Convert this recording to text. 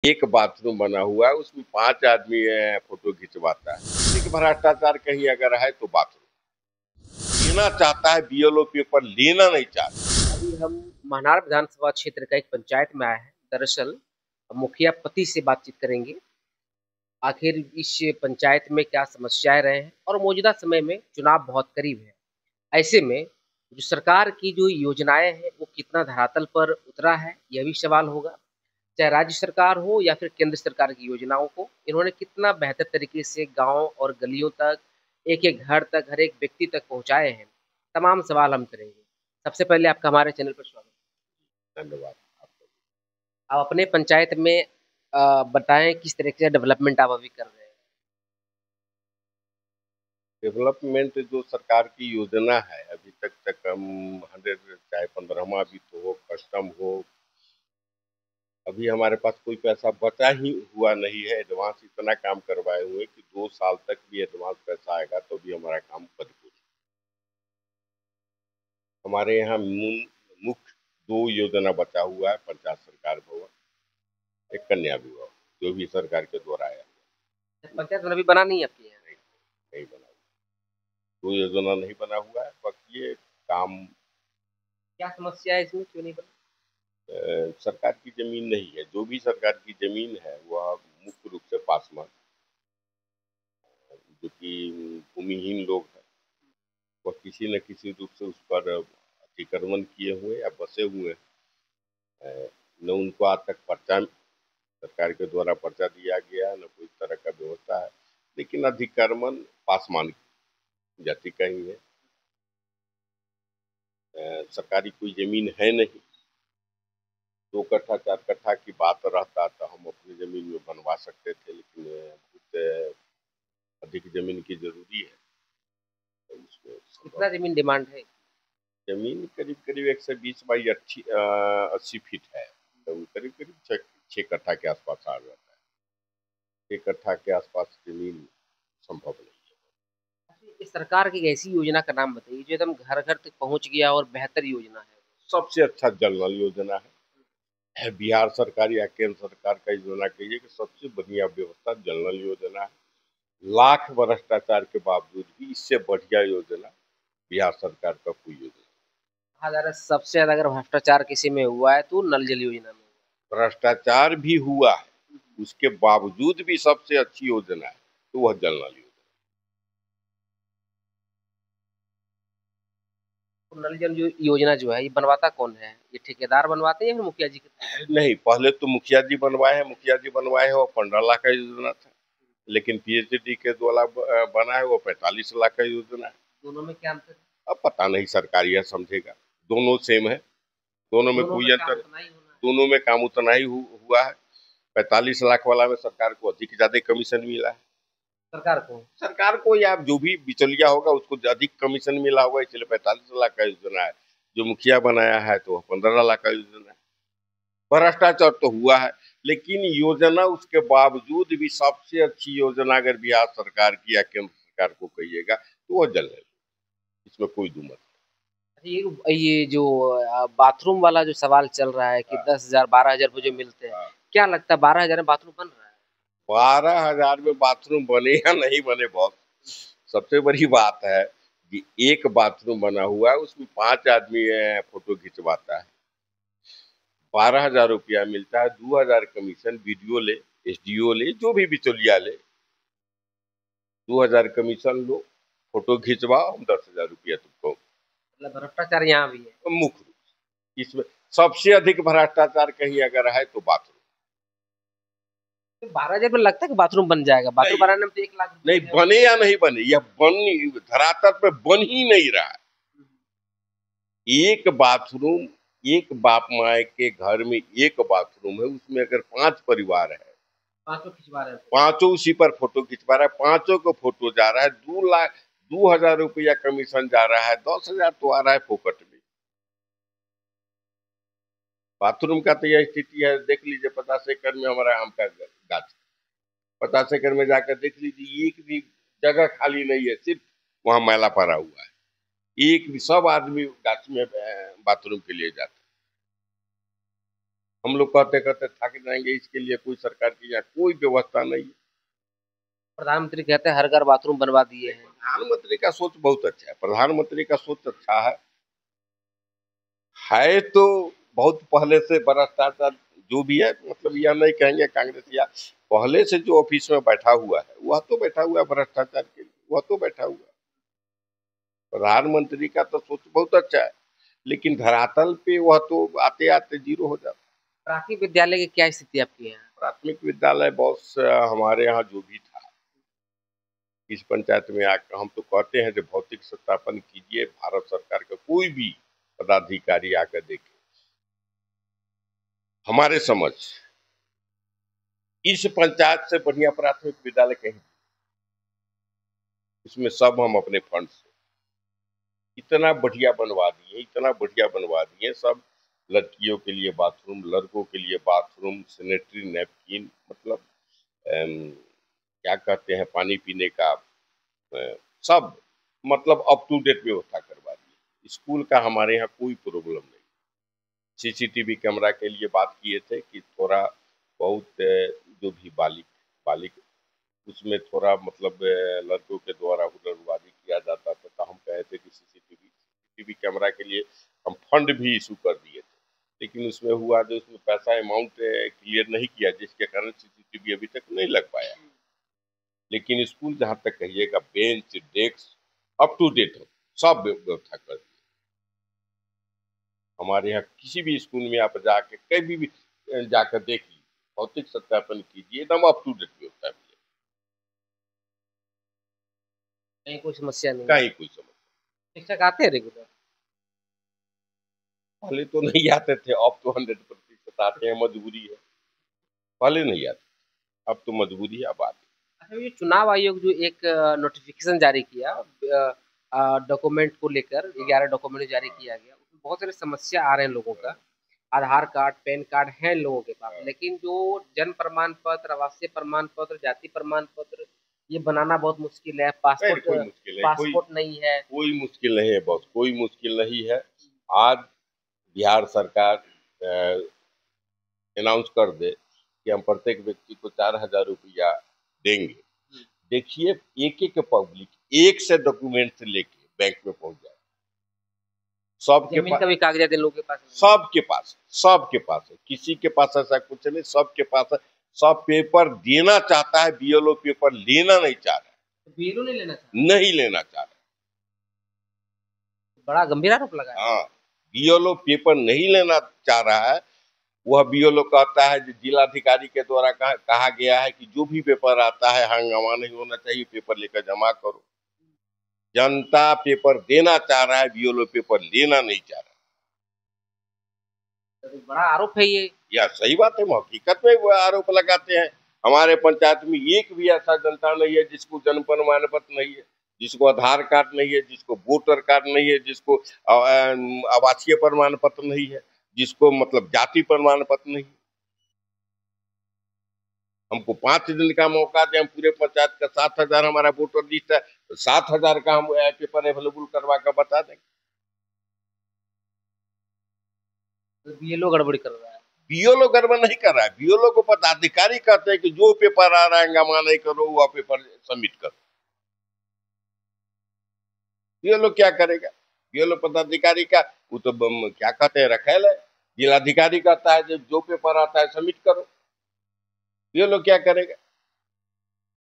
एक बाथरूम बना हुआ है, उसमें 5 आदमी फोटो खिंचवाता है। एक भ्रष्टाचार कहीं अगर है तो बाथरूम लेना चाहता है, बीएलओ पेपर लेना नहीं चाहता। अभी हम महनार विधानसभा क्षेत्र का एक पंचायत में आए हैं। दरअसल मुखिया पति से बातचीत करेंगे। आखिर इस पंचायत में क्या समस्याएं रहे हैं और मौजूदा समय में चुनाव बहुत करीब है। ऐसे में जो सरकार की जो योजनाएं हैं वो कितना धरातल पर उतरा है, यह भी सवाल होगा। चाहे राज्य सरकार हो या फिर केंद्र सरकार की योजनाओं को इन्होंने कितना बेहतर तरीके से गांव और गलियों तक, एक एक घर तक, हर एक व्यक्ति तक पहुंचाए हैं। तमाम सवाल हम करेंगे। सबसे पहले आपका हमारे चैनल पर स्वागत। धन्यवाद आपका। आप अपने पंचायत में बताएं किस तरह से डेवलपमेंट आप अभी कर रहे हैं। डेवलपमेंट जो सरकार की योजना है, अभी तक हम 100, चाहे 15वां भी तो हो, कस्टम हो, अभी हमारे पास कोई पैसा बचा ही हुआ नहीं है। एडवांस इतना काम करवाए हुए कि 2 साल तक भी एडवांस पैसा आएगा तो भी हमारा काम परिपूर्ण। हमारे यहाँ मुख्य 2 योजना बचा हुआ है, पंचायत सरकार भवन, एक कन्या विवाह, जो भी सरकार के द्वारा आया पंचायत में अभी बना नहीं है आपके यहाँ? नहीं, नहीं बना हुआ। 2 योजना नहीं बना हुआ है, बाकी ये काम क्या समस्या है इसमें, क्यों नहीं बना? सरकार की जमीन नहीं है। जो भी सरकार की जमीन है वह मुख्य रूप से पासवान, जो कि भूमिहीन लोग हैं, वह किसी न किसी रूप से उस पर अतिक्रमण किए हुए या बसे हुए हैं। न उनको आज तक पर्चा सरकार के द्वारा पर्चा दिया गया, न कोई तरह का व्यवस्था है। लेकिन अतिक्रमण पासवान जाति का ही है। सरकारी कोई जमीन है नहीं। 2 कट्ठा 4 कट्ठा की बात रहता तो हम अपनी जमीन में बनवा सकते थे, लेकिन बहुत अधिक जमीन की जरूरी है, तो उसमें कितना संभव। जमीन डिमांड है? जमीन करीब करीब 120 बाई 80 फीट है, तो करीब करीब 6 कट्ठा के आसपास आ जाता है। 6 कट्ठा के आसपास जमीन संभव नहीं है। इस सरकार की ऐसी योजना का नाम बताइए जो एकदम घर घर तक पहुंच गया और बेहतर योजना है। सबसे अच्छा जल नल योजना है। बिहार सरकार या केंद्र सरकार का योजना कहिए कि सबसे बढ़िया व्यवस्था जल नल योजना है। लाख भ्रष्टाचार के बावजूद भी इससे बढ़िया योजना बिहार सरकार का कोई योजना। कहा जा रहा है सबसे ज्यादा अगर भ्रष्टाचार किसी में हुआ है तो नल जल योजना में हुआ भ्रष्टाचार भी हुआ है, उसके बावजूद भी सबसे अच्छी योजना है तो वह जल नल योजना। है। तो नल जल योजना जो है ये बनवाता कौन है? ये ठेकेदार बनवाते हैं या फिर मुखिया जी के? नहीं, पहले तो मुखिया जी बनवाए हैं। मुखिया जी बनवाए हैं वो 15 लाख का योजना था, लेकिन पीएचडी के द्वारा बना है वो 45 लाख का योजना है। दोनों में क्या अंतर है? अब पता नहीं, सरकार यह समझेगा। दोनों सेम है, दोनों में दोनों में कोई काम अंतर, उतना ही होना है। दोनों में काम उतना ही हुआ है। 45 लाख वाला में सरकार को अधिक ज्यादा कमीशन मिला है। सरकार को या जो भी बिचौलिया होगा उसको अधिक कमीशन मिला होगा, इसलिए 45 लाख का योजना है। जो मुखिया बनाया है तो 15 लाख का योजना है। भ्रष्टाचार तो हुआ है, लेकिन योजना उसके बावजूद भी सबसे अच्छी योजना अगर बिहार सरकार की या केंद्र सरकार को कहिएगा तो वो जल है। इसमें कोई दुमत ये जो बाथरूम वाला जो सवाल चल रहा है कि नहीं। 10,000 12,000 रुपए जो मिलते हैं, क्या लगता है 12,000 में बाथरूम बन रहा है? 12,000 में बाथरूम बने या नहीं बने, बहुत सबसे बड़ी बात है कि एक बाथरूम बना हुआ है, उसमें 5 आदमी फोटो खिंचवाता है। 12,000 रुपया मिलता है, 2,000 कमीशन बीडीओ ले, एसडीओ ले, जो भी बिचौलिया ले। 2,000 कमीशन लो, फोटो खिंचवाओ, 10,000 रुपया तुमको। मतलब भ्रष्टाचार यहाँ भी है। मुख्य रूप से इसमें सबसे अधिक भ्रष्टाचार कहीं अगर है तो बाथरूम। तो 12,000 में लगता है कि बाथरूम बन जाएगा? बाथरूम नहीं, बनाने में तो 1 लाख रुपए नहीं लग जाएगा। बने या नहीं बने, यह धरातल पे बन ही नहीं रहा है। एक बाथरूम, एक बाप माए के घर में एक बाथरूम है, उसमें अगर 5 परिवार है, पांचों खिंचवा रहे थे। पांचों उसी पर फोटो खिंचवा रहा है, पांचों को फोटो जा रहा है, 2,000 रुपया कमीशन जा रहा है, 10,000 तो आ रहा है फोकट में। बाथरूम का तो यह स्थिति है, देख लीजिए 50 एकड़ में हमारा आम का गाछ, 50 एकड़ में जाकर देख लीजिए, एक भी जगह खाली नहीं है, सिर्फ वहां मैला पड़ा हुआ है। एक भी, सब आदमी गाछ में बाथरूम के लिए जाते। हम लोग कहते कहते थक जाएंगे, इसके लिए कोई सरकार की यहाँ कोई व्यवस्था नहीं है। प्रधानमंत्री कहते हैं हर घर बाथरूम बनवा दिए हैं। प्रधानमंत्री का सोच बहुत अच्छा है, प्रधानमंत्री का सोच अच्छा है तो बहुत पहले से भ्रष्टाचार जो भी है, मतलब यह नहीं कहेंगे कांग्रेस या पहले से जो ऑफिस में बैठा हुआ है वह तो बैठा हुआ है भ्रष्टाचार के लिए, वह तो बैठा हुआ है। प्रधानमंत्री का तो सोच बहुत अच्छा है, लेकिन धरातल पे वह तो आते आते जीरो हो जाता है। प्राथमिक विद्यालय की क्या स्थिति आपके यहाँ? प्राथमिक विद्यालय बहुत हमारे यहाँ जो भी था इस पंचायत में आकर हम तो कहते हैं कि भौतिक सत्यापन कीजिए, भारत सरकार का कोई भी पदाधिकारी आकर देखे। हमारे समझ इस पंचायत से बढ़िया प्राथमिक विद्यालय कहीं, इसमें सब हम अपने फंड से इतना बढ़िया बनवा दिए, इतना बढ़िया बनवा दिए। सब लड़कियों के लिए बाथरूम, लड़कों के लिए बाथरूम, सैनिटरी नैपकिन, मतलब क्या कहते हैं, पानी पीने का सब, मतलब अप टू डेट व्यवस्था करवा दी। स्कूल का हमारे यहाँ कोई प्रॉब्लम नहीं। सीसीटीवी कैमरा के लिए बात किए थे कि थोड़ा बहुत जो भी बालिक उसमें थोड़ा मतलब लड़कों के द्वारा हुलड़बाजी किया जाता था, तो हम कहे थे कि सीसीटीवी कैमरा के लिए हम फंड भी इशू कर दिए थे, लेकिन उसमें हुआ जो उसमें पैसा अमाउंट क्लियर नहीं किया, जिसके कारण सीसीटीवी अभी तक नहीं लग पाया। लेकिन स्कूल जहां तक कहिएगा, bench desk up to date हो, सब व्यवस्था कर दी। हमारे यहाँ किसी भी स्कूल में आप जाके कभी भी जाकर देख लीजिए, भौतिक सत्यापन कीजिए, एकदम अप टू डेट व्यवस्था मिले, कहीं कोई समस्या नहीं, कहीं कोई समस्या। शिक्षक आते हैं रेगुलर? पहले तो नहीं आते थे, अब तो 100% आते हैं, मजबूरी है। पहले नहीं आते, अब तो मजबूरी है, अब आते। अच्छा, ये चुनाव आयोग जो एक नोटिफिकेशन जारी किया डॉक्यूमेंट को लेकर, 11 डॉक्यूमेंट जारी किया गया, उसमें बहुत सारी समस्या आ रहे हैं लोगों का। आधार कार्ड, पैन कार्ड है लोगों के पास, लेकिन जो जन्म प्रमाण पत्र, आवासीय प्रमाण पत्र, जाति प्रमाण पत्र, ये बनाना बहुत मुश्किल है। पासपोर्ट नहीं है। कोई मुश्किल नहीं है बॉस, कोई मुश्किल नहीं है। आज बिहार सरकार अनाउंस कर दे कि हम प्रत्येक व्यक्ति को 4,000 रुपया देंगे, देखिए एक एक पब्लिक एक से डॉक्यूमेंट से लेके बैंक में पहुंच जाए। सबके पास भी कागजात लोगों के पास, सबके पास है, किसी के पास ऐसा कुछ नहीं, सबके पास है। सब पेपर देना चाहता है, बीएलओ पेपर लेना नहीं चाह रहा है। बीएलओ नहीं लेना चाह रहा, बड़ा गंभीर आरोप लगा है। हाँ, बीएलओ पेपर नहीं लेना चाह रहा है। वह बीएलओ कहता है, जिलाधिकारी के द्वारा कहा गया है कि जो भी पेपर आता है हंगामा नहीं होना चाहिए, पेपर लेकर जमा करो। जनता पेपर देना चाह रहा है, बीएलओ पेपर लेना नहीं चाह रहा। तो बड़ा आरोप है ये। या सही बात है, हकीकत में वो आरोप लगाते हैं। हमारे पंचायत में एक भी ऐसा जनता नहीं है जिसको जन्म प्रमाण पत्र नहीं है, जिसको आधार कार्ड नहीं है, जिसको वोटर कार्ड नहीं है, जिसको आवासीय प्रमाण पत्र नहीं है, जिसको मतलब जाति प्रमाण पत्र नहीं है। हमको 5 दिन का मौका दे, हम पूरे पंचायत का 7,000 हमारा वोटर लिस्ट है, तो 7,000 का हम पेपर अवेलेबल करवा कर बता देंगे। तो बीएलओ गड़बड़ी कर रहा है। बीएलओ गड़बड़ नहीं कर रहा है, बीएलओ को पदाधिकारी कहते हैं कि जो पेपर आ रहा है हंगामा नहीं करो, वह पेपर सबमिट करो। बीएलओ क्या करेगा? बीएलओ पदाधिकारी का वो तो क्या कहते हैं, रखेल है। जिलाधिकारी कहता है जो पेपर आता है सबमिट करो, बीएलओ क्या करेगा?